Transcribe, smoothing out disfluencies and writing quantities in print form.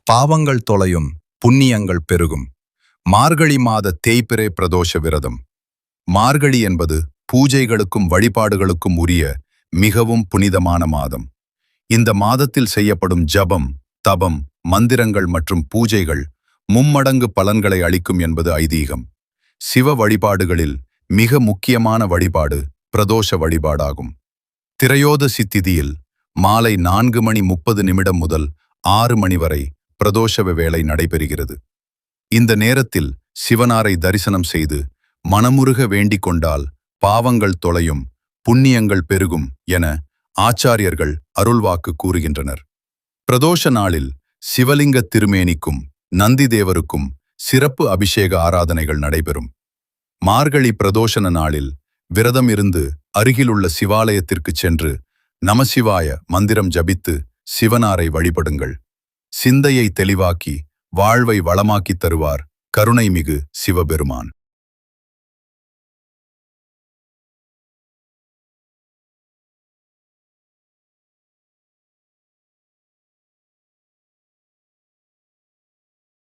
பாவங்கள் தொலையும், புண்ணியங்கள் பெருகும். மார்கழி மாத தேய்பிறை பிரதோஷ விரதம். மார்கழி என்பது பூஜைகளுக்கும் வழிபாடுகளுக்கும் உரிய மிகவும் புனிதமான மாதம். இந்த மாதத்தில் செய்யப்படும் ஜபம், தபம், மந்திரங்கள் மற்றும் பூஜைகள் மும்மடங்கு பலன்களை அளிக்கும் என்பது ஐதீகம். சிவ வழிபாடுகளில் மிக முக்கியமான வழிபாடு பிரதோஷ வழிபாடாகும். திரையோதசி திதியில் மாலை 4:30 முதல் 6 மணி வரை பிரதோஷ வேளை நடைபெறுகிறது. இந்த நேரத்தில் சிவனாரை தரிசனம் செய்து மனமுருக வேண்டிக் கொண்டால் பாவங்கள் தொலையும், புண்ணியங்கள் பெருகும் என ஆச்சாரியர்கள் அருள்வாக்கு கூறுகின்றனர். பிரதோஷ நாளில் சிவலிங்க திருமேனிக்கும் நந்தி தேவருக்கும் சிறப்பு அபிஷேக ஆராதனைகள் நடைபெறும். மார்கழி பிரதோஷன நாளில் விரதம் இருந்து அருகிலுள்ள சிவாலயத்திற்குச் சென்று நமசிவாய மந்திரம் ஜபித்து சிவனாரை வழிபடுங்கள். சிந்தையை தெளிவாக்கி வாழ்வை வளமாக்கித் தருவார் கருணைமிகு சிவபெருமான்.